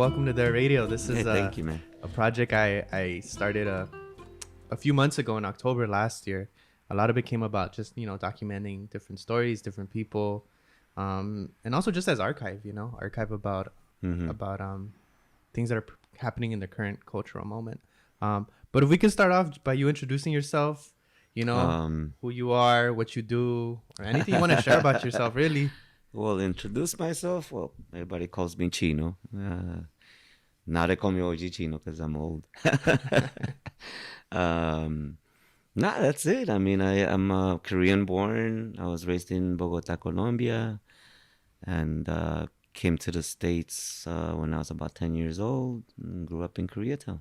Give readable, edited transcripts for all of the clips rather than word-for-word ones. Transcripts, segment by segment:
welcome to their radio. This is thank you, man. a project I started a few months ago in October last year. A lot of it came about just, documenting different stories, different people, and also just as archive about things that are happening in the current cultural moment. But if we can start off by you introducing yourself, who you are, what you do, or anything you want to share about yourself, really. Well, introduce myself. Well, everybody calls me Chino. Now they call me OG Chino because I'm old. That's it. I mean, I'm Korean born. I was raised in Bogota, Colombia, and came to the States when I was about 10 years old and grew up in Koreatown.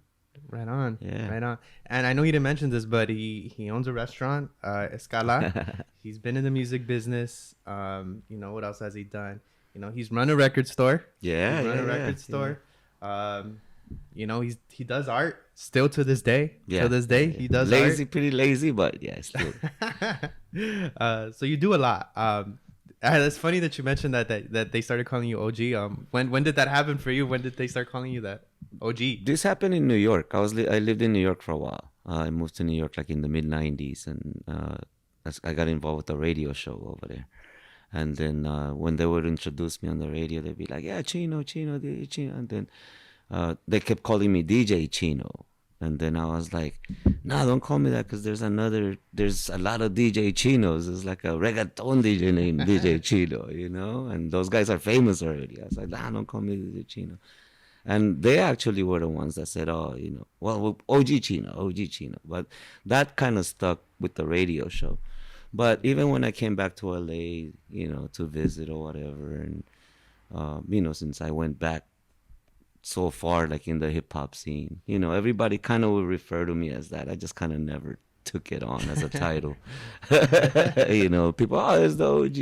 Right on. Yeah. Right on. And I know you didn't mention this, but he owns a restaurant, Escala. He's been in the music business. What else has he done? He's run a record store. Yeah. He's run a record store. He does art still to this day. Yeah. To this day, he does lazy, art. pretty lazy, but yeah, still. So you do a lot. It's funny that you mentioned that they started calling you OG. When did that happen for you? When did they start calling you that? OG. This happened in New York. I lived in New York for a while. I moved to New York like in the mid '90s, and I got involved with a radio show over there. And then when they would introduce me on the radio, they'd be like, "Yeah, Chino, DJ Chino," and then they kept calling me DJ Chino. And then I was like, "No, don't call me that, because there's a lot of DJ Chinos. There's like a reggaeton DJ named DJ Chino, and those guys are famous already." I was like, "Nah, don't call me DJ Chino." And they actually were the ones that said, well, OG Chino. But that kind of stuck with the radio show. But even when I came back to LA, to visit or whatever, and, since I went back so far, like in the hip hop scene, everybody kind of would refer to me as that. I just kind of never took it on as a title. People, it's the OG,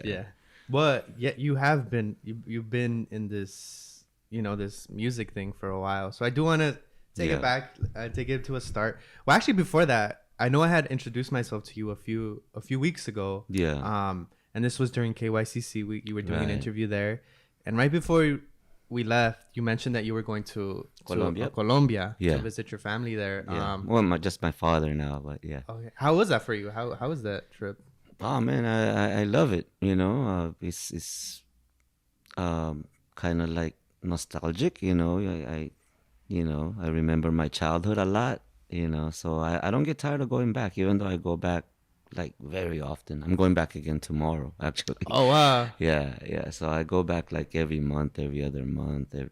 Yeah. But yet you've been in this, this music thing for a while. So I do want to take it back, take it to a start. Well, actually, before that, I know I had introduced myself to you a few weeks ago. Yeah. And this was during KYCC. You were doing an interview there, and right before we left, you mentioned that you were going to Colombia to visit your family there. Yeah. Just my father now, but yeah. Okay. How was that for you? How was that trip? Oh man, I love it. It's kind of like nostalgic. I remember my childhood a lot. So I don't get tired of going back, even though I go back like very often. I'm going back again tomorrow, actually. Oh wow. Yeah. So I go back like every month, every other month. I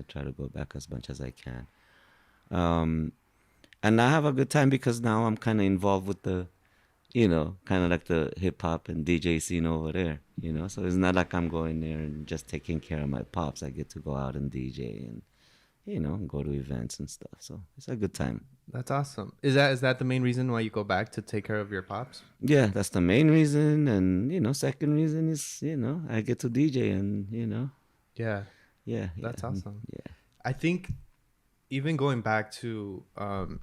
try to go back as much as I can. And I have a good time because now I'm kind of involved with the, kind of like the hip hop and DJ scene over there. So it's not like I'm going there and just taking care of my pops. I get to go out and DJ and, go to events and stuff. So it's a good time. That's awesome. Is that the main reason why you go back, to take care of your pops? Yeah, that's the main reason. And, second reason is, I get to DJ and, Yeah. Yeah. That's awesome. Yeah. I think even going back to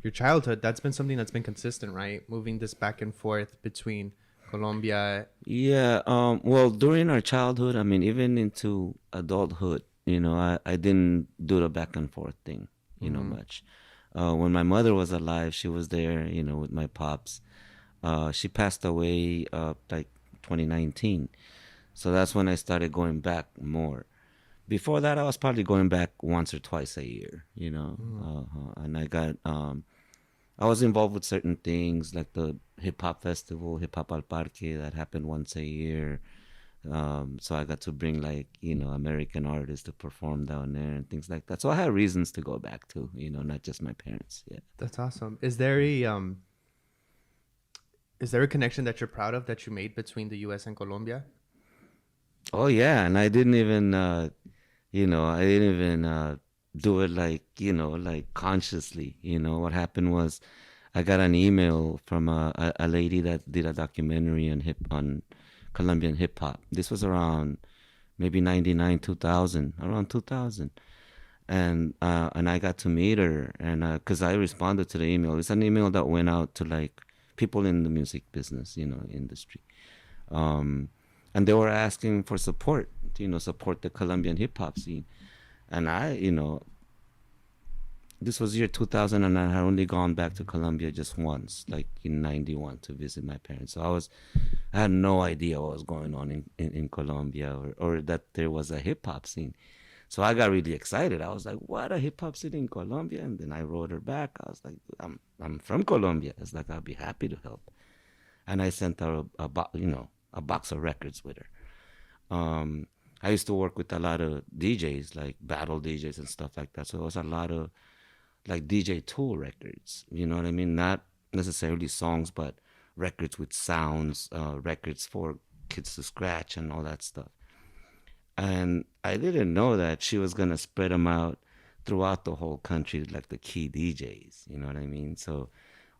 your childhood, that's been something that's been consistent, right? Moving this back and forth between Colombia. Yeah. Well, during our childhood, I mean, even into adulthood, I didn't do the back and forth thing, much. When my mother was alive, she was there, with my pops. She passed away like 2019. So that's when I started going back more. Before that, I was probably going back once or twice a year, and I was involved with certain things like the hip hop festival, Hip Hop al Parque, that happened once a year. So I got to bring like, American artists to perform down there and things like that. So I had reasons to go back to, not just my parents. Yeah. That's awesome. Is there a connection that you're proud of that you made between the US and Colombia? Oh yeah. And I didn't even, do it like, like consciously. What happened was I got an email from a lady that did a documentary on Colombian hip hop. This was around maybe 99, 2000, around 2000. And I got to meet her, and cause I responded to the email. It's an email that went out to like people in the music business, industry. And they were asking for support, support the Colombian hip hop scene. And this was year 2000, and I had only gone back to Colombia just once, like in 91, to visit my parents. So I had no idea what was going on in Colombia, or that there was a hip hop scene. So I got really excited. I was like, what, a hip hop scene in Colombia? And then I wrote her back. I was like, I'm from Colombia. It's like, I'll be happy to help. And I sent her a box of records with her. I used to work with a lot of DJs, like battle DJs and stuff like that. So it was a lot of like DJ Tool records, you know what I mean? Not necessarily songs, but records with sounds, records for kids to scratch and all that stuff. And I didn't know that she was gonna spread them out throughout the whole country, like the key DJs, you know what I mean? So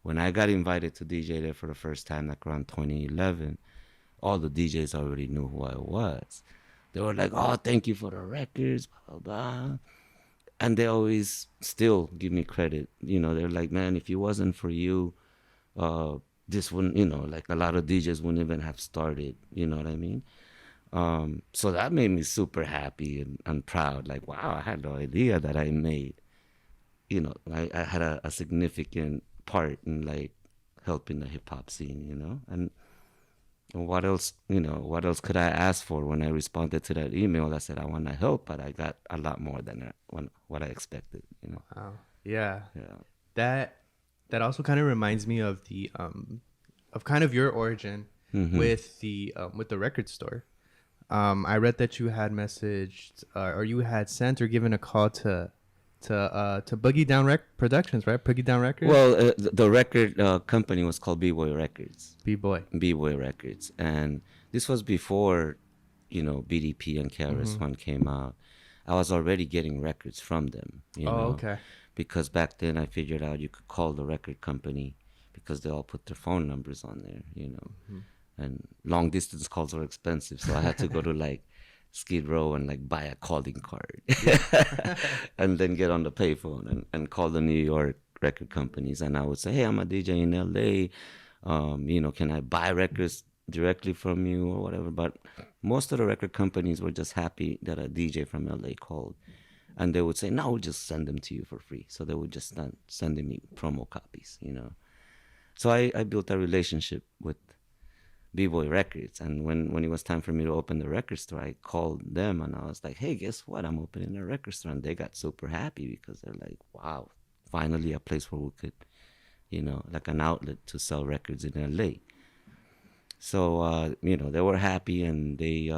when I got invited to DJ there for the first time, like around 2011, all the DJs already knew who I was. They were like, "Oh, thank you for the records, blah, blah, blah." And they always still give me credit. They're like, "Man, if it wasn't for you, this wouldn't, like a lot of DJs wouldn't even have started." You know what I mean? So that made me super happy and proud. Like, wow, I had no idea that I made, I had a significant part in like helping the hip hop scene, and what else could I ask for? When I responded to that email, I said I want to help, but I got a lot more than what I expected. Wow. Yeah. Yeah. That also kind of reminds me of the of kind of your origin with the record store. I read that you had messaged or you had sent or given a call to Boogie Down Productions, right? Boogie Down Records. Well, the record company was called B-Boy Records. B-Boy Records, and this was before, BDP and KRS-One came out. I was already getting records from them. Okay. Because back then I figured out you could call the record company because they all put their phone numbers on there. And long distance calls were expensive, so I had to go to like Skid Row and like buy a calling card and then get on the payphone and call the New York record companies. And I would say, "Hey, I'm a DJ in LA. Can I buy records directly from you or whatever?" But most of the record companies were just happy that a DJ from LA called, and they would say, "No, we'll just send them to you for free." So they would just start sending me promo copies. So I built a relationship with B-Boy Records, and when it was time for me to open the record store, I called them and I was like, "Hey, guess what? I'm opening a record store." And they got super happy because they're like, "Wow, finally a place where we could, like an outlet to sell records in LA." So they were happy, and they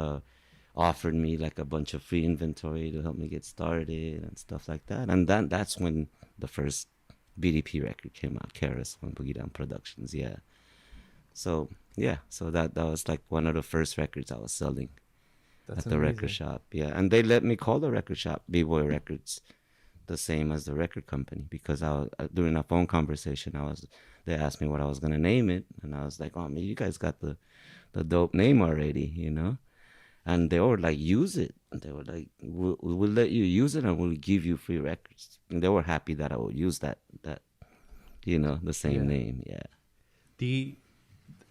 offered me like a bunch of free inventory to help me get started and stuff like that. And that's when the first BDP record came out, KRS-One Boogie Down Productions. Yeah. So that was like one of the first records I was selling at the record shop. Yeah, and they let me call the record shop B-Boy Records, the same as the record company, because I was during a phone conversation, they asked me what I was gonna name it, and I was like, "Oh man, you guys got the dope name already, And they were like, "Use it." And they were like, "We'll let you use it, and we'll give you free records." And they were happy that I would use that the same name. Yeah.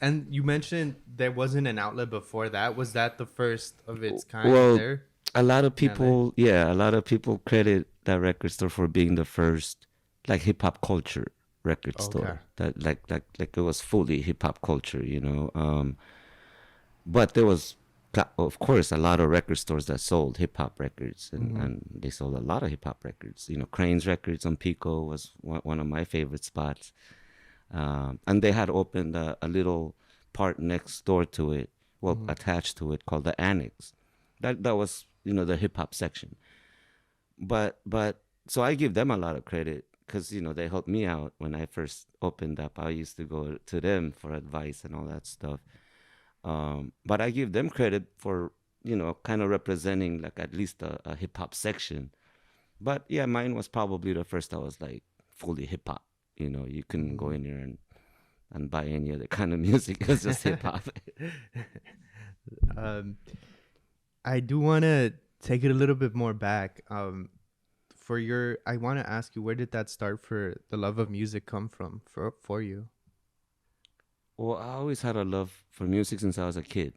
And you mentioned there wasn't an outlet before that. Was that the first of its kind there? A lot of people, credit that record store for being the first like hip hop culture record store. That like it was fully hip hop culture, But there was, of course, a lot of record stores that sold hip hop records, and they sold a lot of hip hop records. Crane's Records on Pico was one of my favorite spots. And they had opened a little part next door to it, attached to it, called the Annex. That was, the hip hop section. But so I give them a lot of credit because, they helped me out when I first opened up. I used to go to them for advice and all that stuff. But I give them credit for, kind of representing like at least a hip hop section. But yeah, mine was probably the first that was like fully hip hop. You couldn't go in there and buy any other kind of music. It was just hip hop. I do want to take it a little bit more back. I want to ask you, where did that start for the love of music come from for you? Well, I always had a love for music since I was a kid.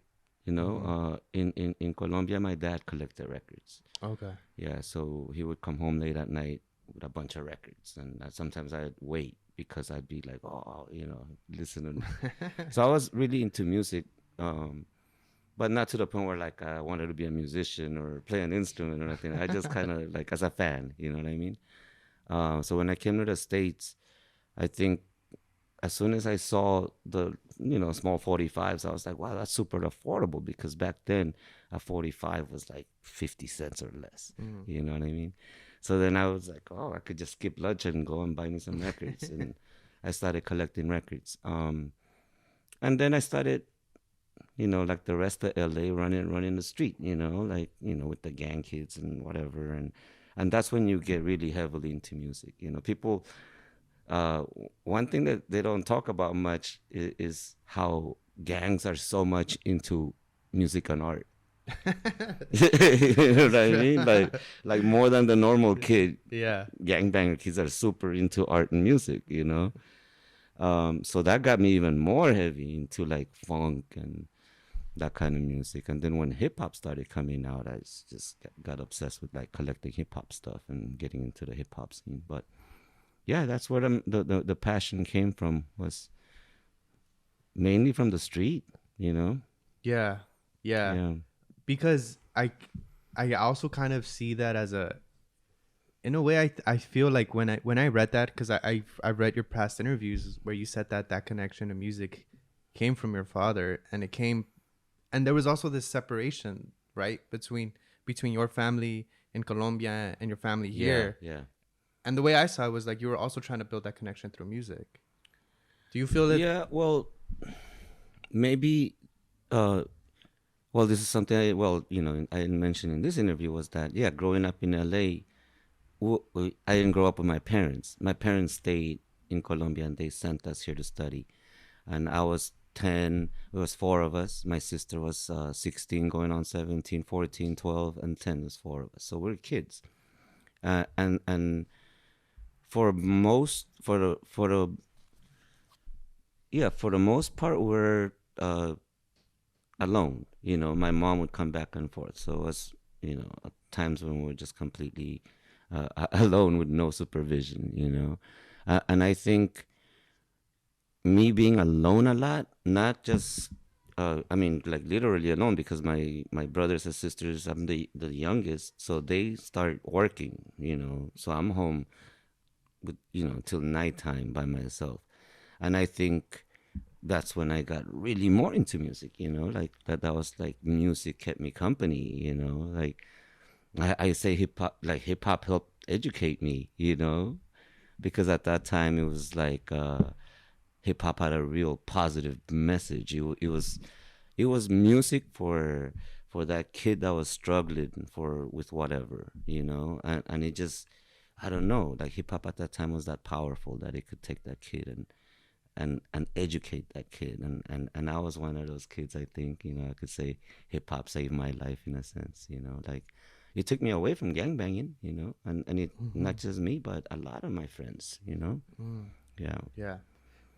You know, in Colombia, my dad collected records. Okay. Yeah, so he would come home late at night with a bunch of records, and sometimes I'd wait because I'd be like, oh, you know, listening. So I was really into music, but not to the point where like I wanted to be a musician or play an instrument or anything. I just kind of like as a fan, you know what I mean? So when I came to the States, I think as soon as I saw the, you know, small 45s, I was like, wow, that's super affordable, because back then a 45 was like 50 cents or less. You know what I mean? So then I was like, oh, I could just skip lunch and go and buy me some records. And I started collecting records. And then I started, you know, like the rest of LA, running the street, you know, like, you know, with the gang kids and whatever. And that's when you get really heavily into music. You know, people, uh, one thing that they don't talk about much is how gangs are so much into music and art. You know what I mean? Like more than the normal kid. Yeah. Gangbanger kids are super into art and music, you know? So that got me even more heavy into like funk and that kind of music. And then when hip hop started coming out, I just got obsessed with like collecting hip hop stuff and getting into the hip hop scene. But yeah, that's where the passion came from, was mainly from the street, you know? Yeah. Yeah. Yeah. Because I also kind of see that as a, in a way, I feel like when I read that, because I read your past interviews where you said that connection to music came from your father, and it came, and there was also this separation, right, between your family in Colombia and your family here. Yeah. And the way I saw it was like you were also trying to build that connection through music. Do you feel that? Yeah, well, maybe, well, this is something you know, I didn't mention in this interview, was that, yeah, growing up in LA, I didn't grow up with my parents. My parents stayed in Colombia and they sent us here to study. And I was 10, there was four of us. My sister was 16, going on 17, 14, 12, and 10 was four of us. So we're kids. And for the most part, we're alone. You know, my mom would come back and forth. So it was, you know, at times when we were just completely alone with no supervision, you know. And I think me being alone a lot, not just, I mean, like literally alone, because my brothers and sisters, I'm the youngest, so they start working, you know. So I'm home with, you know, till nighttime by myself. And I think that's when I got really more into music, you know, like that was like music kept me company, you know, like I say hip hop helped educate me, you know, because at that time it was like hip hop had a real positive message. It was music for that kid that was struggling with whatever, you know, and it just, I don't know, like hip hop at that time was that powerful that it could take that kid and educate that kid, and I was one of those kids. I think, you know, I could say hip hop saved my life in a sense, you know, like it took me away from gangbanging, you know, and it not just me but a lot of my friends, you know. Yeah. Yeah.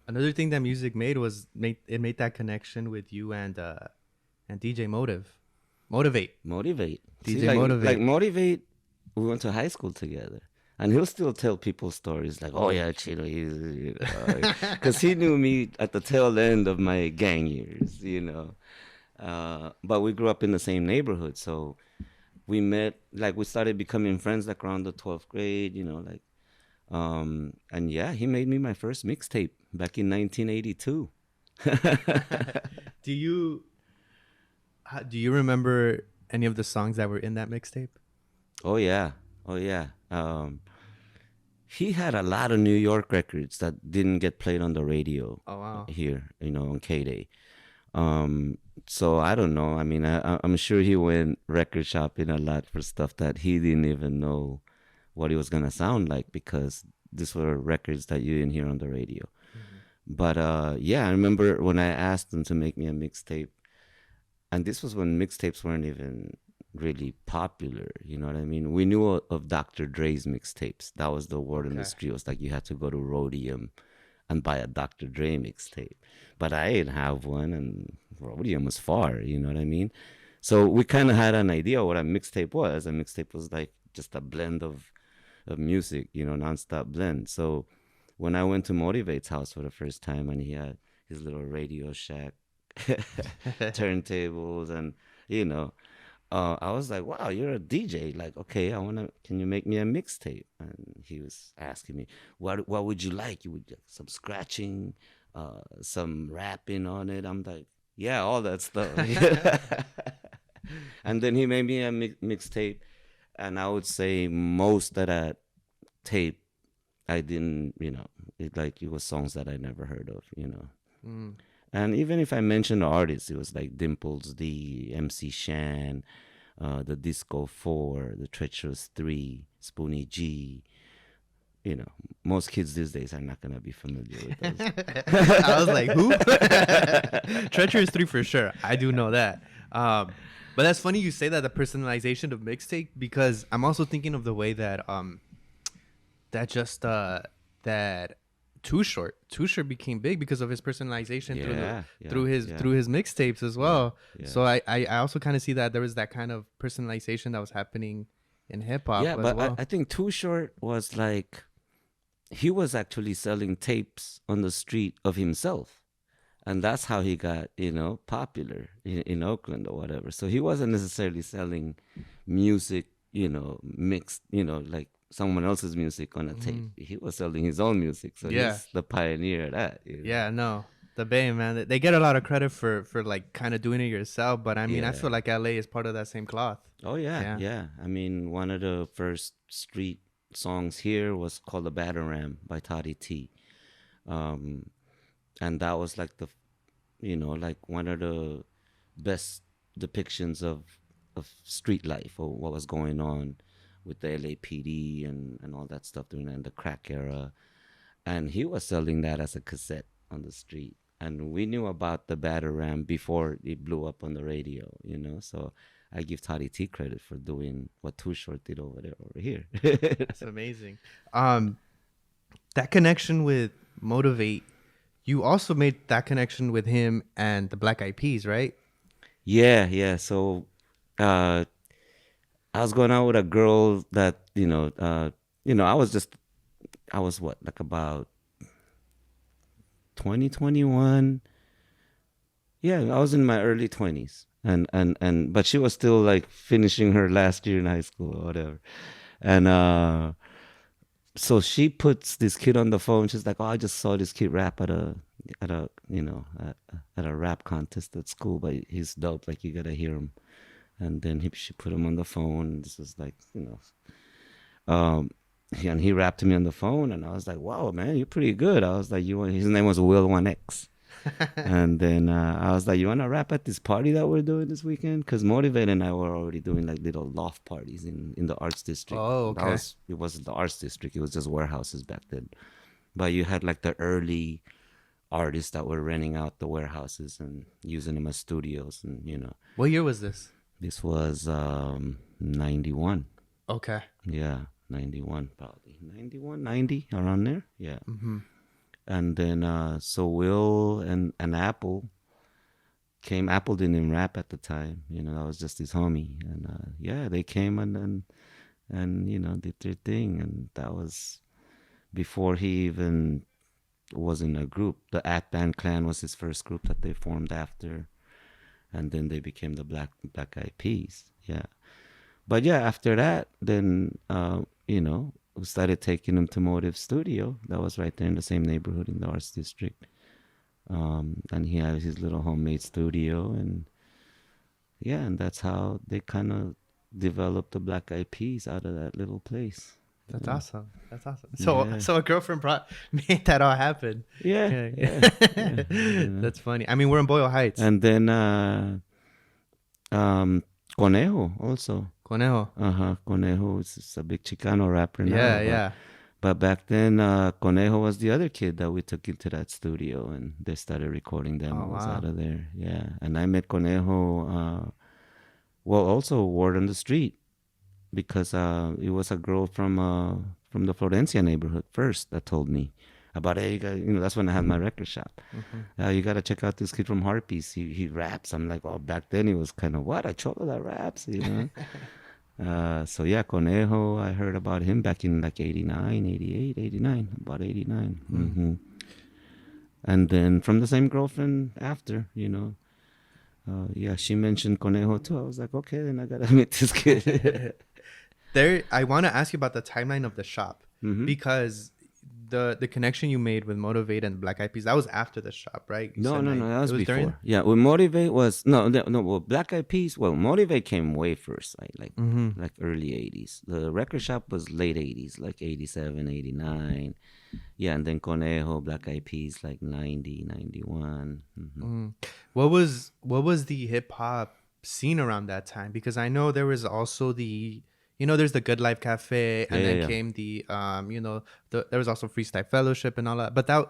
Another thing that music made that connection with you and DJ Motivate. DJ See, Motivate. Like Motivate, we went to high school together. And he'll still tell people stories like, oh yeah, Chino, because he knew me at the tail end of my gang years, you know. But we grew up in the same neighborhood, so we met, like we started becoming friends like around the 12th grade, you know, like, and yeah, he made me my first mixtape back in 1982. Do you remember any of the songs that were in that mixtape? Oh yeah. He had a lot of New York records that didn't get played on the radio. Oh wow. Here, you know, on K-Day. So I don't know. I mean, I'm sure he went record shopping a lot for stuff that he didn't even know what it was gonna sound like, because these were records that you didn't hear on the radio. But yeah, I remember when I asked him to make me a mixtape, and this was when mixtapes weren't even really popular, you know what I mean? We knew of Dr. Dre's mixtapes. That was the word in the street. It was like you had to go to Rhodium and buy a Dr. Dre mixtape. But I didn't have one, and Rhodium was far, you know what I mean? So we kind of had an idea what a mixtape was. A mixtape was like just a blend of music, you know, nonstop blend. So when I went to Motivate's house for the first time and he had his little Radio Shack turntables and, you know, I was like, wow, you're a DJ. Like, okay, can you make me a mixtape? And he was asking me, what would you like? You would like some scratching, some rapping on it. I'm like, yeah, all that stuff. And then he made me a mixtape. And I would say most of that tape, I didn't, you know, it was songs that I never heard of, you know. Mm. And even if I mentioned the artists, it was like Dimples D, MC Shan, the Disco 4, the Treacherous 3, Spoonie G. You know, most kids these days are not going to be familiar with those. I was like, who? Treacherous 3 for sure. I do know that. But that's funny you say that, the personalization of mixtape, because I'm also thinking of the way that that Too Short became big because of his personalization through his mixtapes as well. Yeah. So I also kind of see that there was that kind of personalization that was happening in hip hop. Yeah, but well. I think Too Short was like, he was actually selling tapes on the street of himself. And that's how he got, you know, popular in Oakland or whatever. So he wasn't necessarily selling music, you know, mixed, you know, like someone else's music on a tape. He was selling his own music. So he's the pioneer of that. You know? Yeah, no. The Bay, man. They get a lot of credit for like kind of doing it yourself. But I mean, I feel like LA is part of that same cloth. Oh, yeah. I mean, one of the first street songs here was called The Batarang by Toddy T. And that was like like one of the best depictions of street life or what was going on with the LAPD and all that stuff during the crack era. And he was selling that as a cassette on the street. And we knew about the Batarang before it blew up on the radio, you know. So I give Toddy T credit for doing what Too Short did over here. That's amazing. That connection with Motivate, you also made that connection with him and the Black Eyed Peas, right? Yeah. So I was going out with a girl that, I was what, like about 2021. Yeah, I was in my early 20s. But she was still like finishing her last year in high school or whatever. And so she puts this kid on the phone. She's like, "Oh, I just saw this kid rap at a rap contest at school, but he's dope. Like, you gotta hear him." And then she put him on the phone. This was like, and he rapped to me on the phone, and I was like, "Wow, man, you're pretty good." I was like, his name was Will 1X. And then I was like, "You want to rap at this party that we're doing this weekend?" Because Motivate and I were already doing like little loft parties in the arts district. Oh, okay. It wasn't the arts district. It was just warehouses back then. But you had like the early artists that were renting out the warehouses and using them as studios. And, What year was this? This was 91. Okay. Yeah, 91 probably. 91, 90, around there. Yeah. Mm-hmm. And then, so Will and Apple came. Apple didn't even rap at the time. That was just his homie. And, they came and did their thing. And that was before he even was in a group. The At Band Clan was his first group that they formed after. And then they became the Black Eyed Peas. Yeah. But yeah, after that, then, we started taking him to Motive Studio. That was right there in the same neighborhood in the Arts District. And he had his little homemade studio. And that's how they kind of developed the Black Eyed Peas out of that little place. That's awesome. So a girlfriend made that all happen. Yeah. That's funny. I mean, we're in Boyle Heights. And then Conejo also. Conejo. Conejo is a big Chicano rapper now. Yeah. But back then, Conejo was the other kid that we took into that studio, and they started recording demos out of there. Yeah, and I met Conejo, also word on the street, because it was a girl from the Florencia neighborhood first that told me about, hey, you got, that's when I had my record shop. You got to check out this kid from Harpies. He raps. I'm like, oh, back then he was kind of, what? A cholo that raps. So yeah, Conejo, I heard about him back in like 89, 88, 89, about 89. And then from the same girlfriend after. Yeah, she mentioned Conejo too. I was like, okay, then I gotta meet this kid. I want to ask you about the timeline of the shop because the connection you made with Motivate and Black Eyed Peas, that was after the shop, right? You No, said, like, that was it before. during? Yeah, well, Motivate was no. Well, Black Eyed Peas. Well, Motivate came way first, like early '80s. The record shop was late '80s, like '87, '89. Yeah, and then Conejo, Black Eyed Peas, like 90, 91. What was the hip hop scene around that time? Because I know there was also there's the Good Life Cafe, and then came the there was also Freestyle Fellowship and all that. But the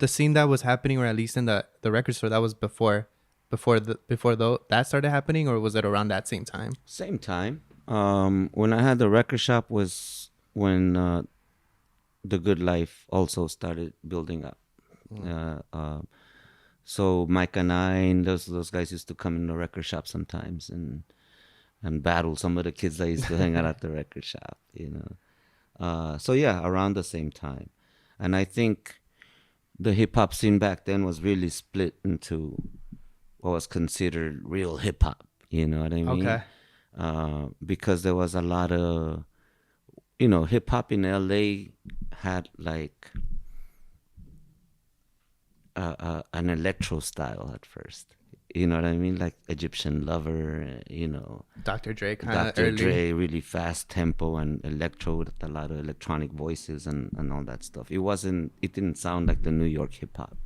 scene that was happening, or at least in the record store, that was before that started happening, or was it around that same time? Same time. When I had the record shop was when the Good Life also started building up. So Micah 9, those guys used to come in the record shop sometimes and battle some of the kids that used to hang out at the record shop. So yeah, around the same time. And I think the hip hop scene back then was really split into what was considered real hip hop. You know what I mean? Okay. Because there was a lot of, hip hop in LA had like an electro style at first. You know what I mean? Like Egyptian Lover, Dr. Dre kind of Dr. early. Dre, really fast tempo and electro with a lot of electronic voices and all that stuff. It didn't sound like the New York hip hop.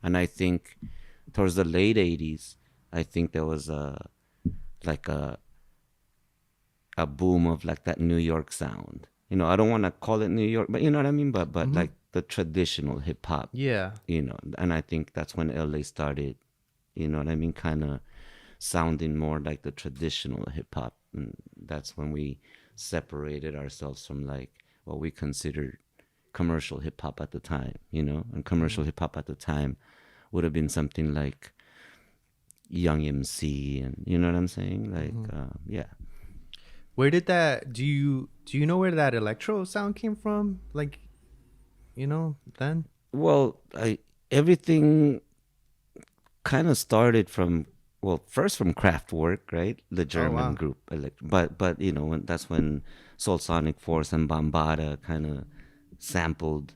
And I think towards the late 80s, I think there was a boom of like that New York sound. I don't want to call it New York, but you know what I mean? But like the traditional hip hop. Yeah. And I think that's when LA started, you know what I mean? Kind of sounding more like the traditional hip hop. And that's when we separated ourselves from like what we considered commercial hip hop at the time, and commercial hip hop at the time would have been something like Young MC and you know what I'm saying? Like, yeah. Where did that, do you know where that electro sound came from? Like, then? Well, everything kind of started from, first from Kraftwerk, right? The German group. But that's when Soul Sonic Force and Bambaataa kind of sampled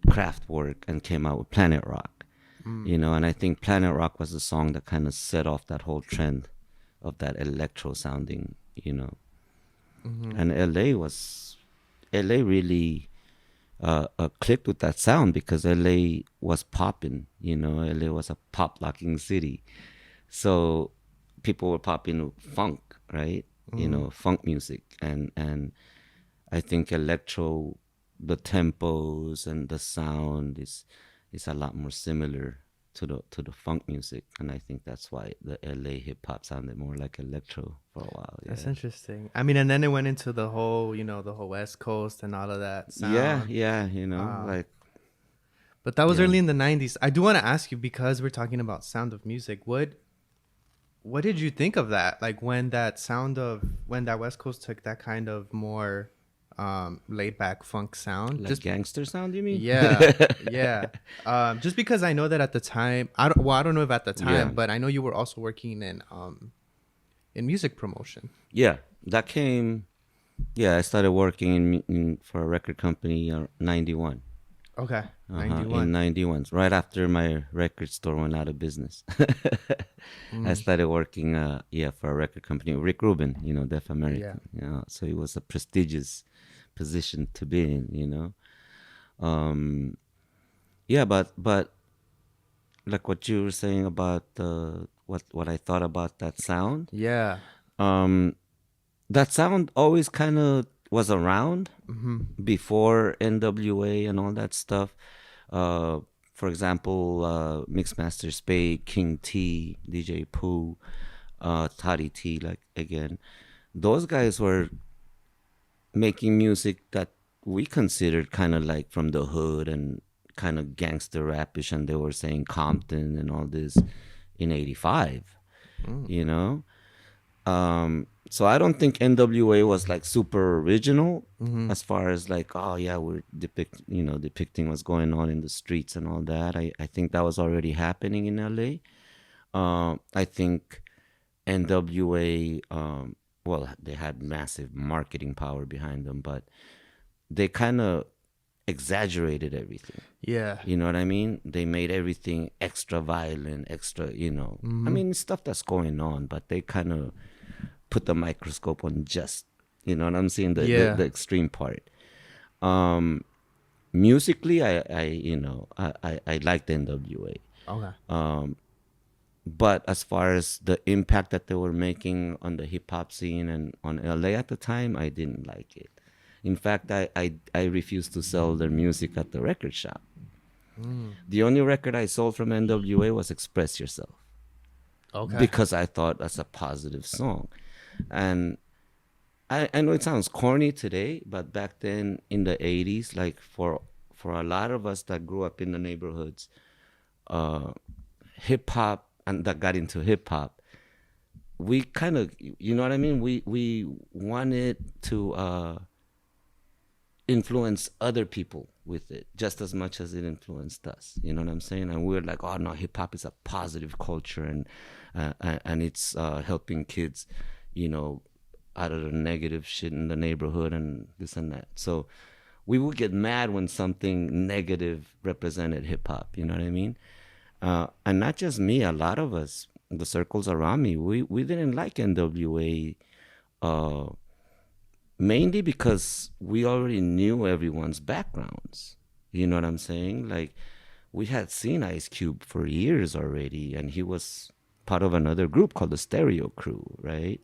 Kraftwerk and came out with Planet Rock. And I think Planet Rock was the song that kind of set off that whole trend of that electro sounding, and LA really clicked with that sound because LA was popping, LA was a pop locking city. So people were popping funk, right? Funk music. And I think electro, the tempos and the sound is a lot more similar to the funk music, and I think that's why the LA hip hop sounded more like electro for a while. Yeah. That's interesting. I mean, and then it went into the whole, the whole West Coast and all of that sound. Yeah, like. But that was early in the 90s. I do want to ask you, because we're talking about Sound of Music, what did you think of that? Like when that West Coast took that kind of more laid back funk sound, like gangster sound, you mean? Yeah. Just because I know that at the time, I don't know if at the time, but I know you were also working in music promotion. Yeah, that came. Yeah, I started working for a record company in 91. Okay, 91. In 91, right after my record store went out of business. I started working for a record company, Rick Rubin, Deaf American. So it was a prestigious position to be in, but like what you were saying about what I thought about that sound. Yeah. That sound always kind of was around before NWA and all that stuff. For example, Mixmaster Spade, King T, DJ Pooh, Toddy T, like again, those guys were making music that we considered kind of like from the hood and kind of gangster rapish, and they were saying Compton and all this in '85. You know, so I don't think NWA was like super original as far as like, oh yeah, we're depicting what's going on in the streets and all that. I think that was already happening in LA. I think NWA, well, they had massive marketing power behind them, but they kind of exaggerated everything. Yeah. You know what I mean? They made everything extra violent, extra, I mean, stuff that's going on, but they kind of put the microscope on just, you know what I'm saying? The extreme part. Musically, I liked NWA. Okay. But as far as the impact that they were making on the hip hop scene and on LA at the time, I didn't like it. In fact, I refused to sell their music at the record shop. The only record I sold from NWA was Express Yourself. Okay. Because I thought that's a positive song. And I know it sounds corny today, but back then in the 80s, like for a lot of us that grew up in the neighborhoods, hip hop, and that got into hip hop, we kind of, you know what I mean? We wanted to influence other people with it just as much as it influenced us. You know what I'm saying? And we're like, oh no, hip hop is a positive culture, and it's helping kids, out of the negative shit in the neighborhood and this and that. So we would get mad when something negative represented hip hop. You know what I mean? And not just me, a lot of us, the circles around me, we didn't like NWA, mainly because we already knew everyone's backgrounds. You know what I'm saying? Like, we had seen Ice Cube for years already, and he was part of another group called the Stereo Crew, right?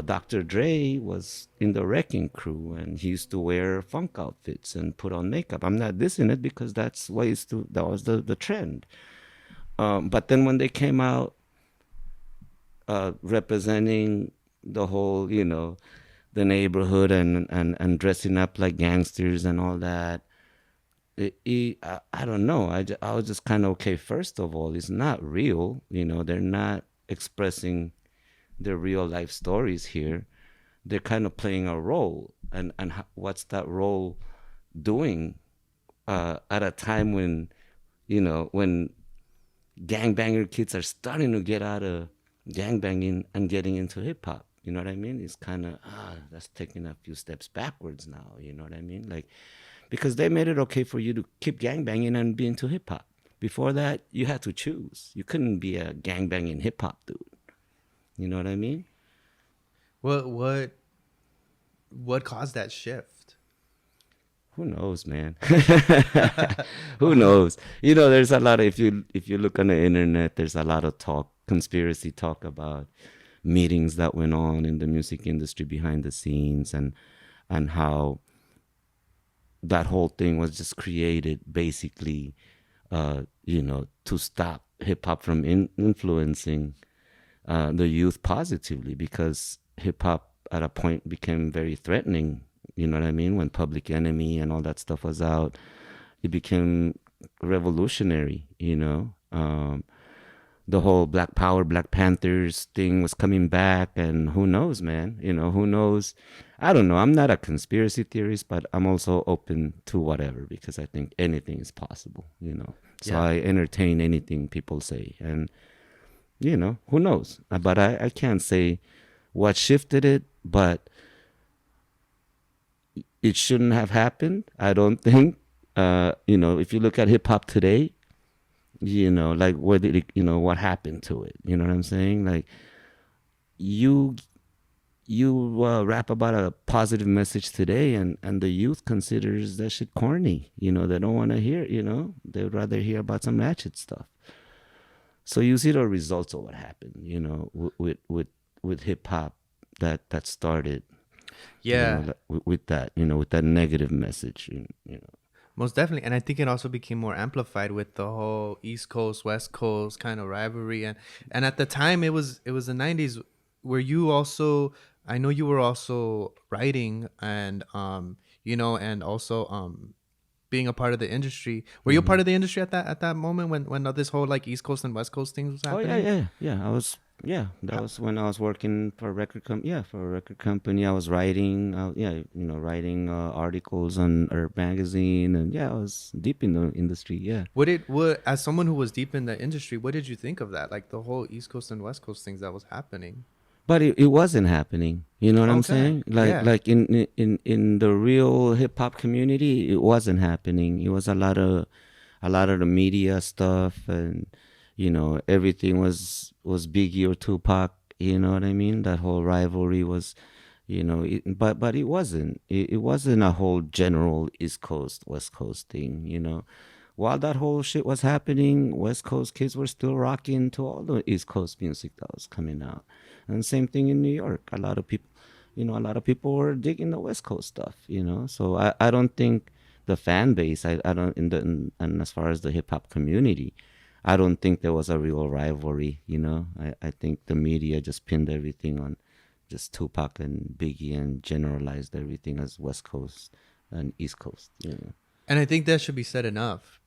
Dr. Dre was in the Wrecking Crew, and he used to wear funk outfits and put on makeup. I'm not dissing it because that was the trend. But then when they came out representing the whole, the neighborhood and dressing up like gangsters and all that, I don't know. I was just kind of, okay, first of all, it's not real. They're not expressing their real life stories here. They're kind of playing a role. And what's that role doing at a time when, when gangbanger kids are starting to get out of gangbanging and getting into hip hop? You know what I mean? It's kind of, that's taking a few steps backwards now. You know what I mean? Like, because they made it okay for you to keep gangbanging and be into hip hop. Before that, you had to choose. You couldn't be a gangbanging hip hop dude. You know what I mean? What caused that shift? Who knows, man? Who knows? There's a lot of, if you look on the internet, there's a lot of conspiracy talk about meetings that went on in the music industry behind the scenes, and how that whole thing was just created basically, to stop hip hop from influencing the youth positively, because hip hop at a point became very threatening. You know what I mean? When Public Enemy and all that stuff was out, it became revolutionary. The whole Black Power, Black Panthers thing was coming back, and who knows, man? Who knows? I don't know. I'm not a conspiracy theorist, but I'm also open to whatever, because I think anything is possible. So I entertain anything people say, and who knows? But I can't say what shifted it, but it shouldn't have happened, I don't think. If you look at hip hop today, like, where did it, what happened to it? You know what I'm saying? Like, you rap about a positive message today, and the youth considers that shit corny. They don't want to hear, they would rather hear about some ratchet stuff. So you see the results of what happened, with hip hop that started, with that negative message, Most definitely. And I think it also became more amplified with the whole East Coast, West Coast kind of rivalry. And at the time, it was the 90s. Were you also I know you were also writing and and also being a part of the industry. Were you a Hmm. part of the industry at that moment when this whole like East Coast and West Coast things was Oh yeah, happening? yeah, yeah. I was, yeah. That How, was when I was working for a yeah, for a record company. I was writing, yeah, writing articles on Herb magazine, and yeah, I was deep in the industry. Yeah. what as someone who was deep in the industry, what did you think of that? Like the whole East Coast and West Coast things that was happening? But it wasn't happening. You know what I'm Okay. saying? Yeah. Like in the real hip hop community, it wasn't happening. It was a lot of the media stuff, and everything was Biggie or Tupac. You know what I mean? That whole rivalry was, but it wasn't. It wasn't a whole general East Coast West Coast thing. While that whole shit was happening, West Coast kids were still rocking to all the East Coast music that was coming out. And same thing in New York. A lot of people were digging the West Coast stuff. So I don't think the fan base, I don't, and as far as the hip hop community, I don't think there was a real rivalry. I think the media just pinned everything on just Tupac and Biggie and generalized everything as West Coast and East Coast. And I think that should be said enough,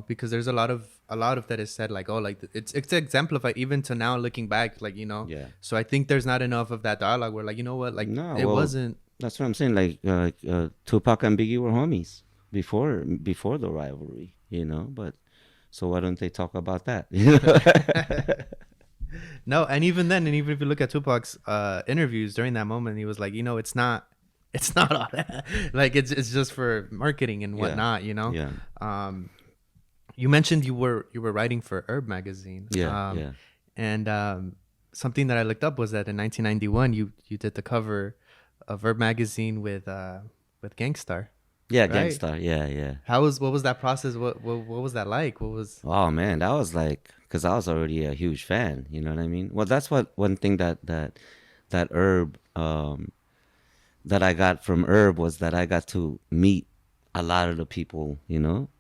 because there's a lot of that is said like, oh, like it's exemplified even to now looking back, like, Yeah. so I think there's not enough of that dialogue where like, you know what, like No, it well, wasn't. that's what I'm saying. Like Tupac and Biggie were homies before the rivalry. But so why don't they talk about that? No, and even then, and even if you look at Tupac's interviews during that moment, he was like, it's not all that. Like it's just for marketing and Yeah, whatnot. yeah, Um, you mentioned you were writing for Herb magazine. yeah, yeah, And something that I looked up was that in 1991 you did the cover of Herb magazine with Gang Starr, yeah. Gang right? Starr, yeah, yeah. What was that process? What was that like? What was Oh man, that was like, because I was already a huge fan. You know what I mean? Well, that's what one thing that Herb that I got from Herb was that I got to meet a lot of the people,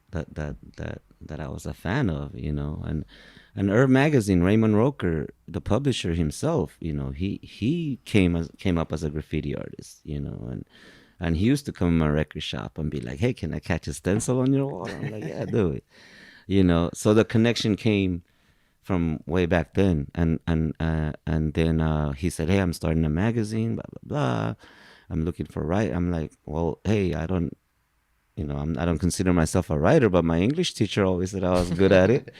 that I was a fan of, and Herb magazine, Raymond Roker, the publisher himself, he came up as a graffiti artist, and he used to come in my record shop and be like, "Hey, can I catch a stencil on your wall?" I'm like, "Yeah, do it." So the connection came from way back then, and then he said, "Hey, I'm starting a magazine, blah blah blah. I'm looking for write." I'm like, "Well, hey, I don't consider myself a writer, but my English teacher always said I was good at it.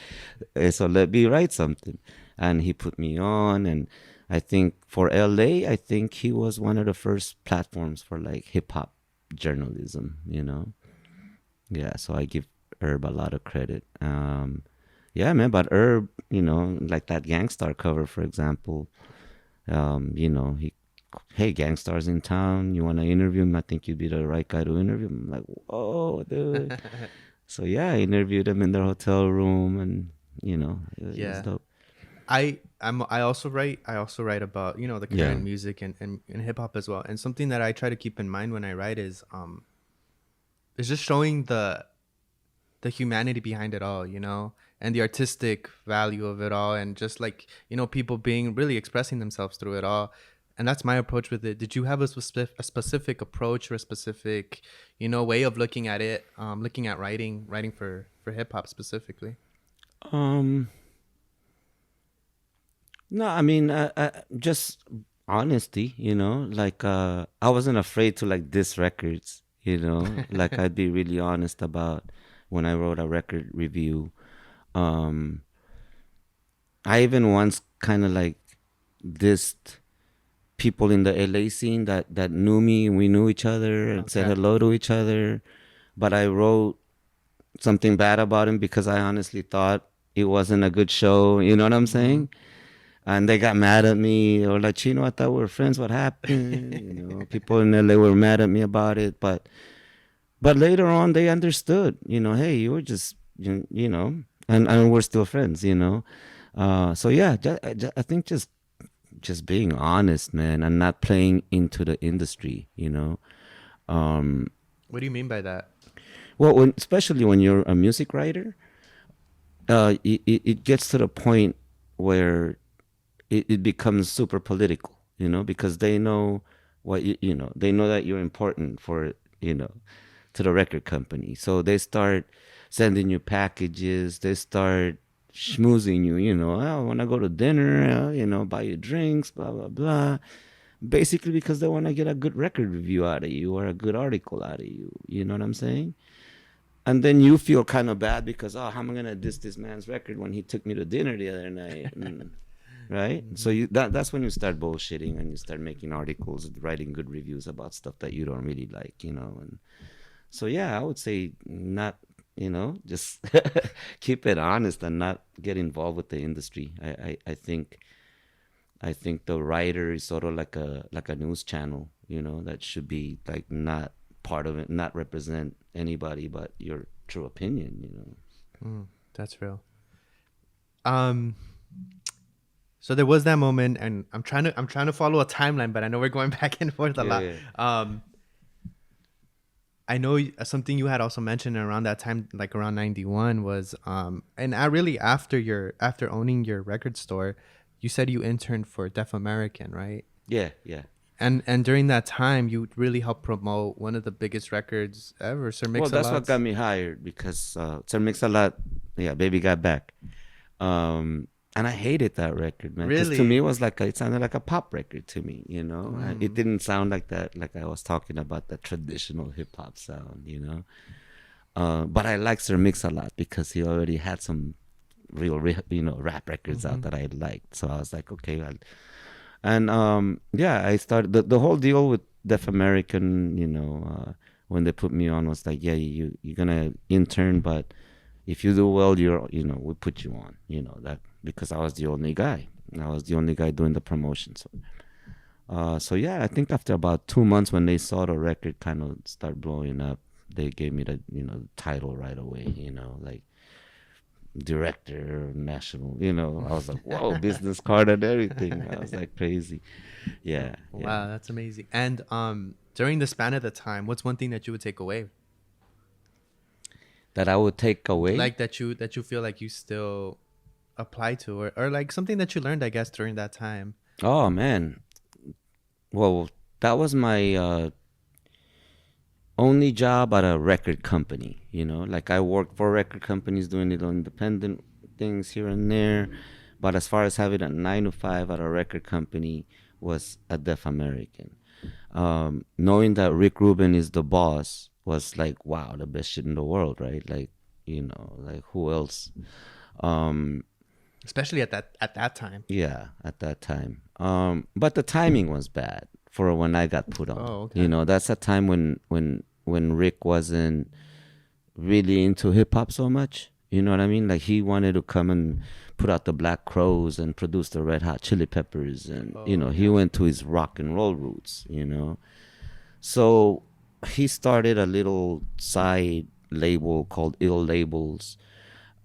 So let me write something." And he put me on, and I think for LA, I think he was one of the first platforms for like hip hop journalism. Yeah, so I give Herb a lot of credit. Yeah, man, but Herb, like that Gang Starr cover, for example, he, "Hey, Gang Starr's in town. You want to interview him? I think you'd be the right guy to interview him." I'm like, "Whoa, dude." So yeah, I interviewed him in their hotel room, and it was yeah. dope. I also write about the Yeah. current music and hip hop as well. And something that I try to keep in mind when I write is just showing the humanity behind it all, and the artistic value of it all, and just like people being really expressing themselves through it all. And that's my approach with it. Did you have a specific approach or a specific way of looking at it, looking at writing for hip hop specifically? Um. No, I mean, just honesty. Like I wasn't afraid to like diss records. Like I'd be really honest about when I wrote a record review. Um. I even once kind of like dissed people in the LA scene that knew me, and we knew each other and said Okay. hello to each other. But I wrote something bad about him because I honestly thought it wasn't a good show. You know what I'm Hmm. saying? And they got mad at me, or like, "Chino, I thought we were friends. What happened?" People in LA were mad at me about it, but later on they understood. Hey, you were just and we're still friends. So yeah, I think just being honest, man, and not playing into the industry. Um, What do you mean by that? well, especially when you're a music writer, it gets to the point where it becomes super political, because they know what you know, they know that you're important for, you know, to the record company. So they start sending you packages. They start schmoozing you, you know, I want to go to dinner, you know, buy you drinks, blah, blah, blah. Basically because they want to get a good record review out of you or a good article out of you. You know what I'm saying? And then you feel kind of bad because, oh, how am I going to diss this man's record when he took me to dinner the other night? Right? So that's when you start bullshitting and you start making articles, writing good reviews about stuff that you don't really like, you know. And so, yeah, I would say not, you know, just keep it honest and not get involved with the industry. I think the writer is sort of like a news channel, you know, that should be like not part of it, not represent anybody but your true opinion, you know. That's real. So there was that moment, and I'm trying to follow a timeline, but I know we're going back and forth a lot. Yeah. I know something you had also mentioned around that time, like around 91 was, and I really after owning your record store, you said you interned for Deaf American, right? Yeah, yeah. And during that time, you really helped promote one of the biggest records ever, Sir Mix-a-Lot's. Well, that's what got me hired because Sir Mix-a-Lot, yeah, Baby Got Back. And I hated that record, man. Because to me, it was like it sounded like a pop record to me, you know. It didn't sound like that, like I was talking about the traditional hip hop sound, you know. But I liked Sir Mix-a-Lot because he already had some real you know, rap records out that I liked. So I was like, okay. Yeah, I started the whole deal with Deaf American, you know, when they put me on was like, yeah, you're gonna intern, but if you do well, you know, we put you on, you know, that because I was the only guy. I was the only guy doing the promotion. So yeah, I think after about 2 months when they saw the record kind of start blowing up, they gave me the, you know, title right away, you know, like director, national, you know. I was like, whoa, business card and everything. I was like crazy. Yeah. Wow, that's amazing. And during the span of the time, what's one thing that you would take away? That I would take away? Like that you feel like you still apply to, or like something that you learned, I guess, during that time. Oh man. Well, that was my only job at a record company, you know. Like I worked for record companies doing little independent things here and there, but as far as having a 9 to 5 at a record company was a Deaf American. Knowing that Rick Rubin is the boss was like, wow, the best shit in the world, right? Like, you know, like who else? Especially at that time. Yeah, at that time. But the timing was bad for when I got put on. Oh, okay. You know, that's a time when Rick wasn't really into hip hop so much. You know what I mean? Like he wanted to come and put out the Black Crows and produce the Red Hot Chili Peppers, and you know, he went to his rock and roll roots, you know. So he started a little side label called Ill Labels.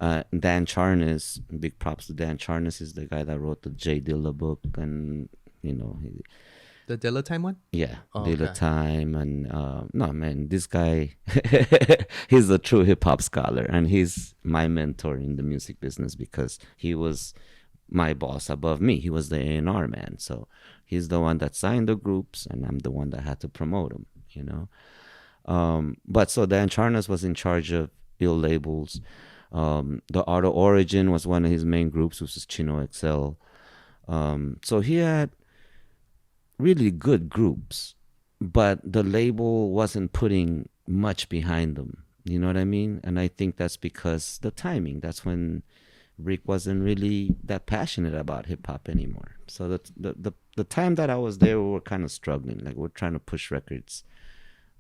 Dan Charnas, big props to Dan Charnas, is the guy that wrote the J Dilla book, and you know, the Dilla Time one. Yeah, Oh, Dilla okay. Time, and no man, this guy, he's a true hip hop scholar, and he's my mentor in the music business because he was my boss above me. He was the A&R man, so he's the one that signed the groups, and I'm the one that had to promote them, you know. But so Dan Charnas was in charge of Ill Labels. The Art of Origin was one of his main groups, which is Chino XL. So he had really good groups, but the label wasn't putting much behind them. You know what I mean? And I think that's because the timing. That's when Rick wasn't really that passionate about hip hop anymore. So the time that I was there, we were kind of struggling. Like we're trying to push records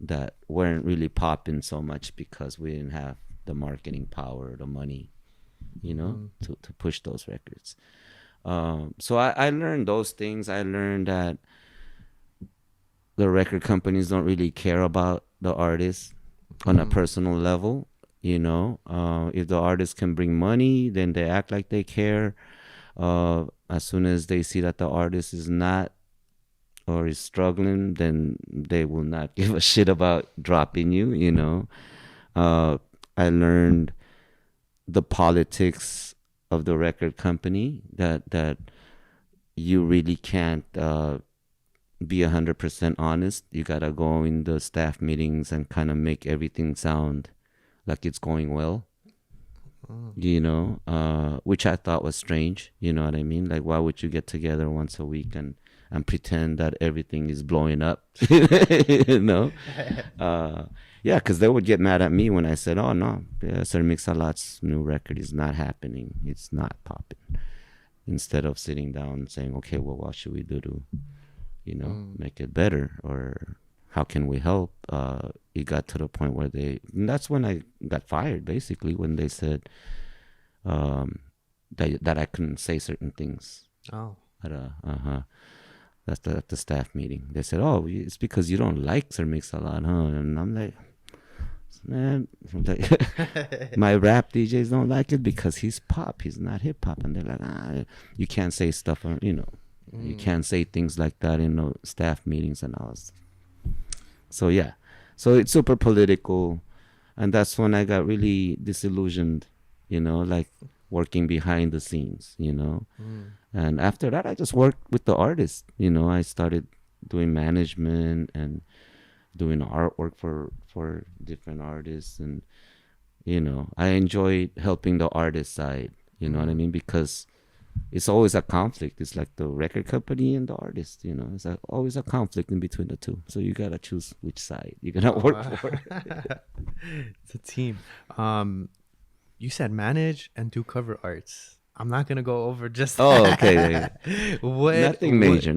that weren't really popping so much because we didn't have the marketing power, the money, you know, to push those records. So I learned those things. I learned that the record companies don't really care about the artist on a personal level, you know. If the artist can bring money, then they act like they care. As soon as they see that the artist is not or is struggling, then they will not give a shit about dropping you, you know. I learned the politics of the record company, that you really can't be 100% honest. You gotta go in the staff meetings and kind of make everything sound like it's going well. Which I thought was strange. You know what I mean? Like, why would you get together once a week and pretend that everything is blowing up? you know? Yeah, because they would get mad at me when I said, "Oh no, Sir Mix-a-Lot's new record is not happening. It's not popping." Instead of sitting down and saying, "Okay, well, what should we do to, make it better, or how can we help?" It got to the point where and that's when I got fired, basically, when they said that I couldn't say certain things. Oh. That's at the staff meeting. They said, "Oh, it's because you don't like Sir Mix-a-Lot, huh?" And I'm like, "Man, my rap DJs don't like it because he's pop. He's not hip hop." And they're like, "You can't say stuff, you can't say things like that in staff meetings." And I was, so yeah, so it's super political, and that's when I got really disillusioned, like working behind the scenes, And after that, I just worked with the artists. I started doing management and doing artwork for different artists, and I enjoyed helping the artist side. You know what I mean? Because it's always a conflict. It's like the record company and the artist. It's always a conflict in between the two. So you gotta choose which side you're gonna work for. It's a team. You said manage and do cover arts. I'm not gonna go over just that. Oh, okay. Nothing major.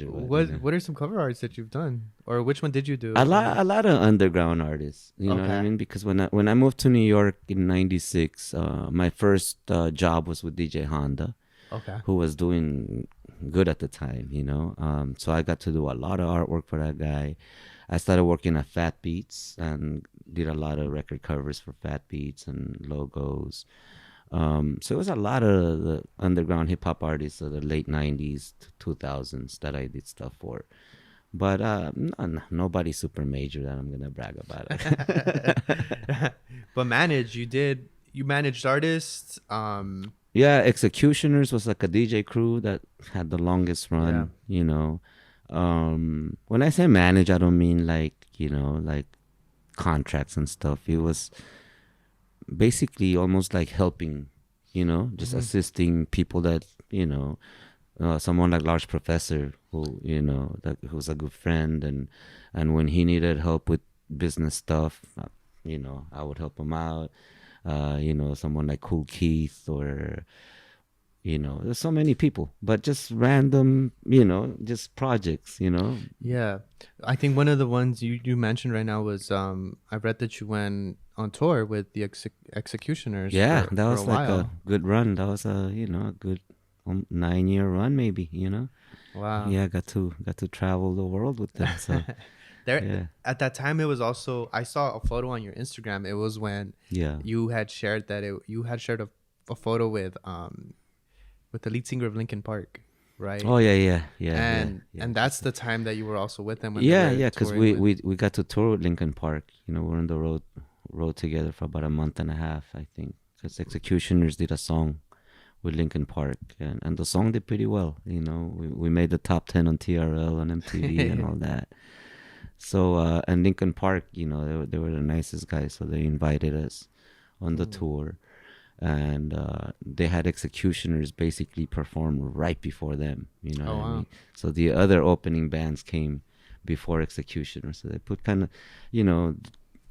What are some cover arts that you've done, or which one did you do? A lot of underground artists. You know what I mean? Because when I moved to New York in '96, my first job was with DJ Honda, who was doing good at the time. So I got to do a lot of artwork for that guy. I started working at Fat Beats and did a lot of record covers for Fat Beats and logos. So it was a lot of the underground hip hop artists of the late '90s to 2000s that I did stuff for. But nobody super major that I'm gonna brag about it. But you managed artists. Yeah, X-Ecutioners was like a DJ crew that had the longest run. When I say manage, I don't mean like contracts and stuff. It was basically almost like helping, just assisting people that, someone like Large Professor who, who's a good friend, and when he needed help with business stuff, I would help him out. Someone like Cool Keith, or, there's so many people, but just random, just projects, Yeah. I think one of the ones you mentioned right now was, I read that you went on tour with the X-Ecutioners. Yeah, that was like while. a good run. That was a good 9-year run, maybe. Wow. Yeah, got to travel the world with them. So at that time, it was also, I saw a photo on your Instagram. It was when you had shared that you had shared a photo with the lead singer of Linkin Park, right? Oh yeah. And that's the time that you were also with them. When Because we got to tour with Linkin Park. We're on the road together for about a month and a half, I think, because X-Ecutioners did a song with Linkin Park, and the song did pretty well. We made the top 10 on TRL and MTV and all that. So and Linkin Park, they were the nicest guys, so they invited us on the tour, and they had X-Ecutioners basically perform right before them. What I mean? So the other opening bands came before X-Ecutioners, so they put kind of,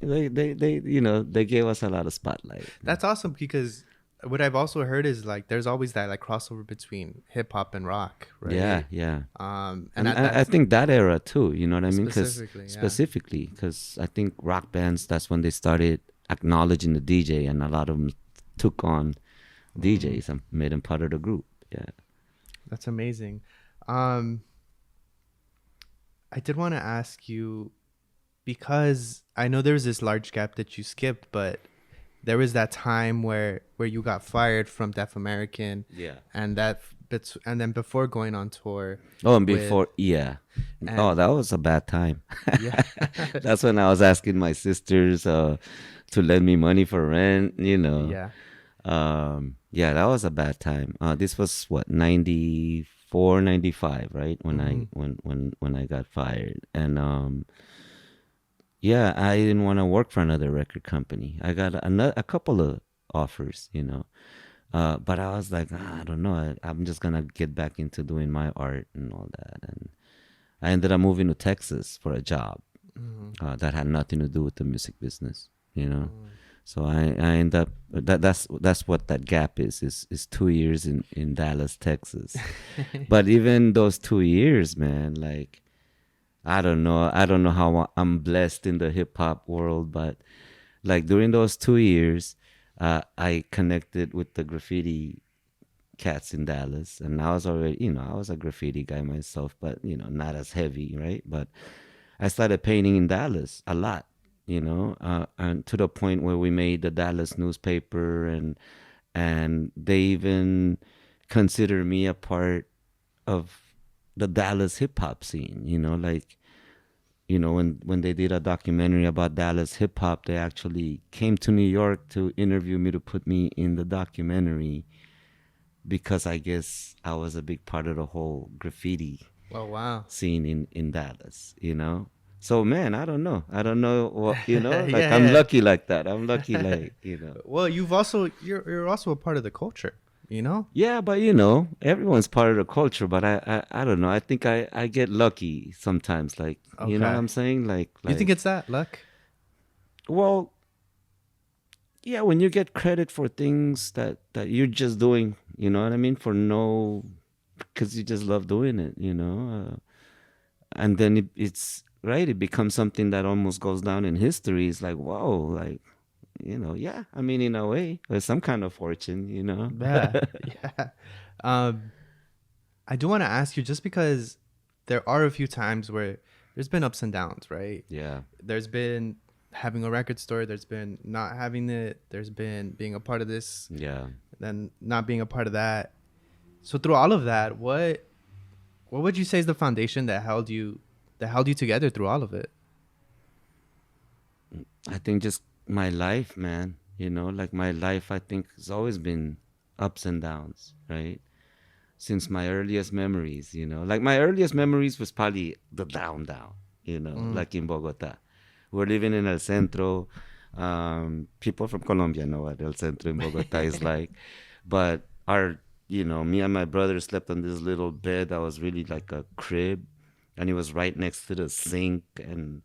they gave us a lot of spotlight. That's awesome, because what I've also heard is like there's always that like crossover between hip hop and rock, right? Yeah. And I think that era too. You know what I mean? Specifically, because I think rock bands, that's when they started acknowledging the DJ, and a lot of them took on DJs and made them part of the group. Yeah, that's amazing. I did want to ask you, because I know there was this large gap that you skipped, but there was that time where you got fired from Deaf American. Yeah. And then before going on tour. Oh, and before, that was a bad time. Yeah. That's when I was asking my sisters to lend me money for rent, Yeah. That was a bad time. This was 94, 94, 95, right? When Mm-hmm. when I got fired. And yeah, I didn't want to work for another record company. I got a couple of offers, you know. But I was like, I don't know. I'm just gonna get back into doing my art and all that. And I ended up moving to Texas for a job Mm-hmm. that had nothing to do with the music business, you know. Mm. So I end up that's what that gap is 2 years in Dallas, Texas. But even those 2 years, man, like I don't know how I'm blessed in the hip hop world, but like during those 2 years, I connected with the graffiti cats in Dallas, and I was already, you know, I was a graffiti guy myself, but you know, not as heavy, right? But I started painting in Dallas a lot, you know, and to the point where we made the Dallas newspaper, and they even consider me a part of the Dallas hip hop scene, you know, like you know when they did a documentary about Dallas hip hop, they actually came to New York to interview me to put me in the documentary because I guess I was a big part of the whole graffiti Oh wow. scene in Dallas, you know. So man, I don't know what you know. Like I'm Yeah, lucky like that. I'm lucky yeah. like you know. Well, you're also a part of the culture, you know? Yeah, but you know, everyone's part of the culture. But I don't know. I think I get lucky sometimes. Like you know what Okay. I'm saying? You think it's that luck? Well, yeah, when you get credit for things that you're just doing, you know what I mean, for no, because you just love doing it, you know, and then it's right, it becomes something that almost goes down in history. It's like whoa, like you know, yeah. I mean, in a way, there's some kind of fortune, you know. Yeah, yeah. Um, I do want to ask you just because there are a few times where there's been ups and downs, right? Yeah, There's been having a record store, there's been not having it, there's been being a part of this, yeah. then not being a part of that. So through all of that, what would you say is the foundation that held you together through all of it? I think just my life, man. You know, like my life, I think has always been ups and downs, right? Since my earliest memories, you know. Like my earliest memories was probably the down, you know, Mm, like in Bogota. We're living in El Centro. People from Colombia know what El Centro in Bogota is like. But you know, me and my brother slept on this little bed that was really like a crib. And it was right next to the sink. And,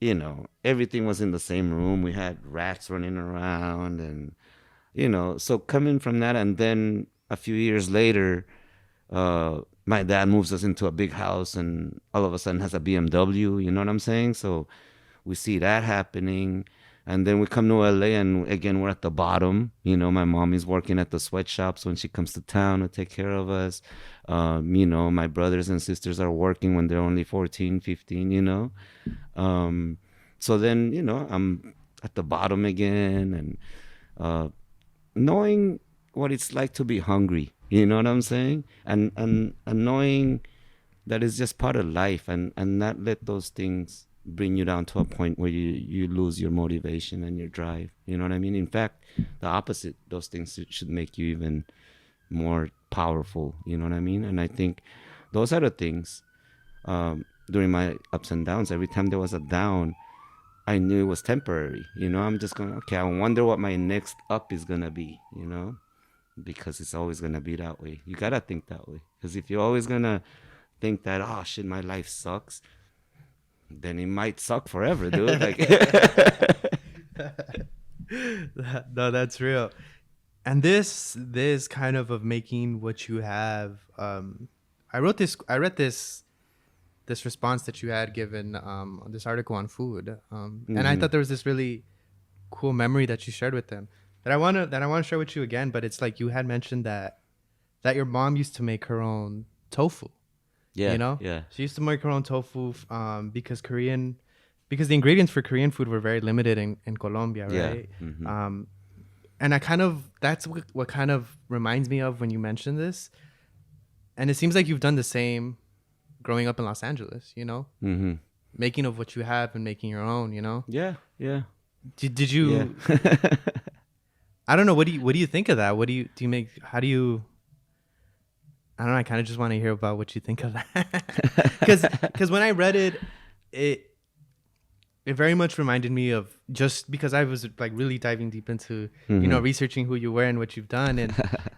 you know, everything was in the same room. We had rats running around. And, you know, so coming from that, and then a few years later, my dad moves us into a big house and all of a sudden has a BMW, you know what I'm saying? So we see that happening. And then we come to LA and again, we're at the bottom. You know, my mom is working at the sweatshops when she comes to town to take care of us. You know, my brothers and sisters are working when they're only 14, 15, you know. Um, so then, you know, I'm at the bottom again and uh, knowing what it's like to be hungry, you know what I'm saying? And knowing that it's just part of life and not let those things bring you down to a point where you lose your motivation and your drive. You know what I mean? In fact, the opposite, those things should make you even more powerful. You know what I mean? And I think those are the things during my ups and downs. Every time there was a down, I knew it was temporary. You know, I'm just going, okay, I wonder what my next up is going to be, you know, because it's always going to be that way. You got to think that way. Because if you're always going to think that, oh shit, my life sucks, then it might suck forever, dude. Like, no, that's real. And this kind of making what you have. I read this response that you had given on this article on food, and I hmm thought there was this really cool memory that you shared with them that I want to share with you again. But it's like you had mentioned that your mom used to make her own tofu. You yeah, know, yeah, she used to make her own tofu because the ingredients for Korean food were very limited in Colombia, yeah. right? hmm Um, and I kind of that's what kind of reminds me of when you mentioned this. And it seems like you've done the same growing up in Los Angeles, you know, hmm making of what you have and making your own, you know. Yeah, yeah, Did yeah. you? I don't know. What do you think of that? What do you make? How do you? I don't know. I kind of just want to hear about what you think of that. Because when I read it, it very much reminded me of, just because I was like really diving deep into, researching who you were and what you've done.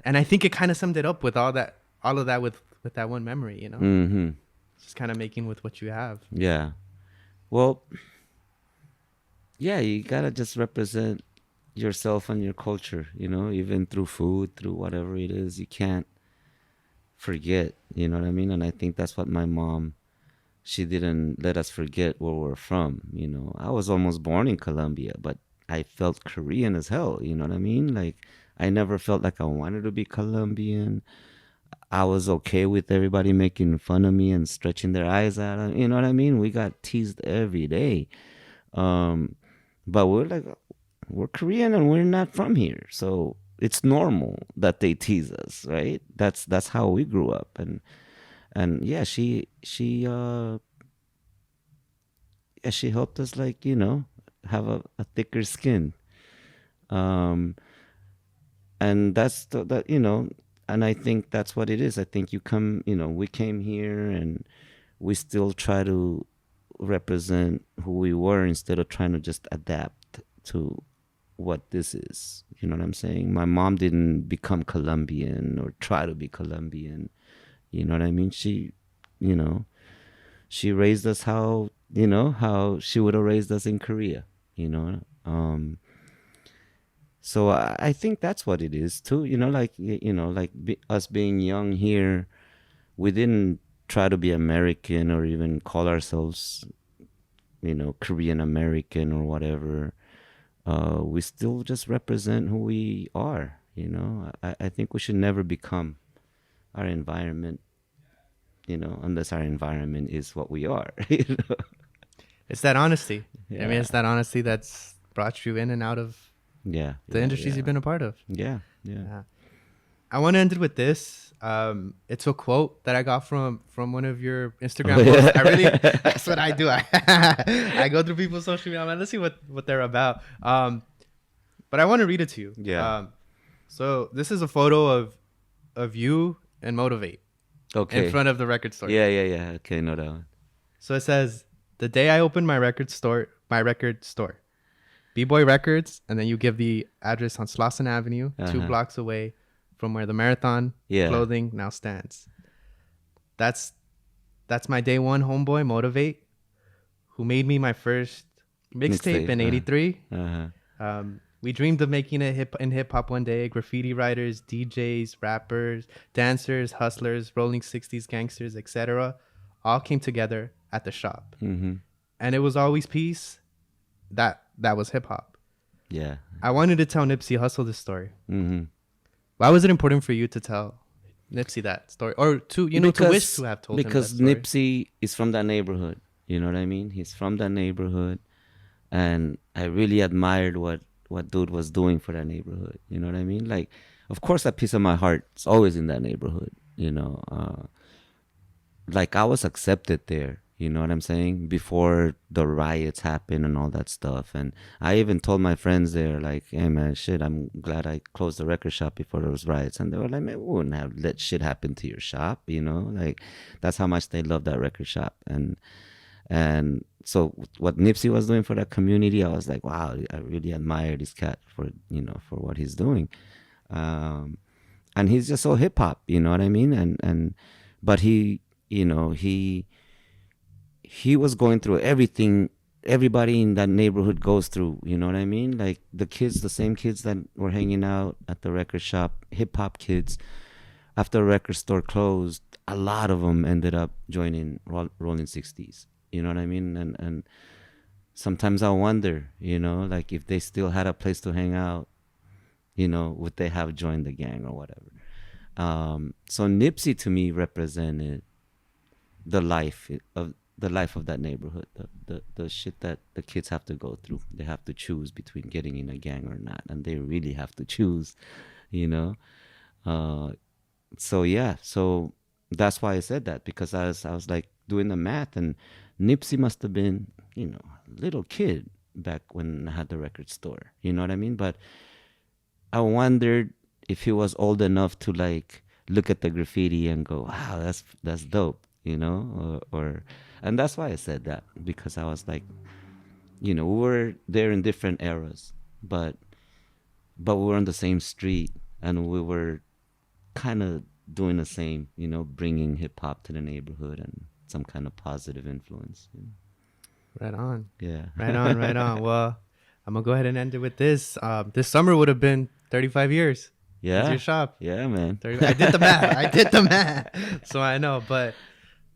And I think it kind of summed it up with all of that with that one memory, Mm-hmm. just kind of making with what you have. Yeah. Well, yeah, you gotta just represent yourself and your culture, even through food, through whatever it is. You can't forget, you know what I mean? And I think that's what my mom, she didn't let us forget where we're from. I was almost born in Colombia, but I felt Korean as hell, you know what I mean? Like, I never felt like I wanted to be Colombian. I was okay with everybody making fun of me and stretching their eyes out. You know what I mean? We got teased every day. But we're like, we're Korean and we're not from here. So it's normal that they tease us, right? That's how we grew up. And yeah, she helped us, like, have a thicker skin. And that's that, and I think that's what it is. I think we came here and we still try to represent who we were instead of trying to just adapt to what this is. You know what I'm saying? My mom didn't become Colombian or try to be Colombian. You know what I mean? She raised us how she would have raised us in Korea, So I think that's what it is too. Us being young here, we didn't try to be American or even call ourselves, Korean American or whatever. We still just represent who we are. I think we should never become our environment, unless our environment is what we are. It's that honesty. Yeah. I mean, it's that honesty that's brought you in and out of the industries you've been a part of. Yeah. I want to end it with this. It's a quote that I got from one of your Instagram posts. That's what I do. I go through people's social media. I'm like, let's see what they're about. But I want to read it to you. Yeah. So this is a photo of you and Motivate. Okay. In front of the record store. Yeah. Okay, know that one. So it says, the day I opened my record store, B-Boy Records, and then you give the address on Slauson Avenue, 2 blocks away from where the Marathon clothing now stands. That's my day one homeboy, Motivate, who made me my first mixtape in '83. We dreamed of making it in hip hop one day. Graffiti writers, DJs, rappers, dancers, hustlers, rolling 60s gangsters, etc. all came together at the shop. Mm-hmm. And it was always peace. That was hip hop. Yeah. I wanted to tell Nipsey Hussle this story. Mm-hmm. Why was it important for you to tell Nipsey that story, or to wish to have told him that story? Because Nipsey is from that neighborhood. You know what I mean? He's from that neighborhood, and I really admired what dude was doing for that neighborhood. You know what I mean? Like, of course, that piece of my heart is always in that neighborhood. Like, I was accepted there. You know what I'm saying? Before the riots happened and all that stuff. And I even told my friends there, like, hey, man, shit, I'm glad I closed the record shop before those riots. And they were like, man, we wouldn't have let shit happen to your shop, Like, that's how much they love that record shop. And so what Nipsey was doing for that community, I was like, wow, I really admire this cat for what he's doing. And he's just so hip hop, you know what I mean? But he was going through everything everybody in that neighborhood goes through, you know what I mean? Like the same kids that were hanging out at the record shop, hip hop kids, after the record store closed, a lot of them ended up joining Rolling 60s, you know what I mean? And sometimes I wonder, like if they still had a place to hang out, would they have joined the gang or whatever? So Nipsey to me represented the life of that neighborhood, the shit that the kids have to go through. They have to choose between getting in a gang or not, and they really have to choose, So that's why I said that, because I was like doing the math, and Nipsey must have been, a little kid back when I had the record store, you know what I mean? But I wondered if he was old enough to like look at the graffiti and go, wow, that's dope, you know, or and that's why I said that, because I was like, you know, we were there in different eras, but we were on the same street, and we were kind of doing the same, you know, bringing hip hop to the neighborhood and some kind of positive influence. You know? Right on. Yeah. Right on. Right on. Well, I'm gonna go ahead and end it with this. This summer would have been 35 years. Yeah. It's your shop. Yeah, man. I did the math. So I know, but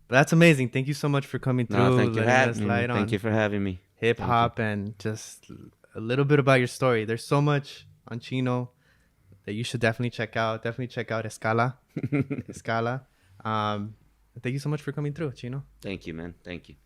that's amazing. Thank you so much for coming through. No, thank you. Thank you for having me. Hip hop and just a little bit about your story. There's so much on Chino that you should definitely check out. Definitely check out Escala. Escala. Thank you so much for coming through, Chino. Thank you, man. Thank you.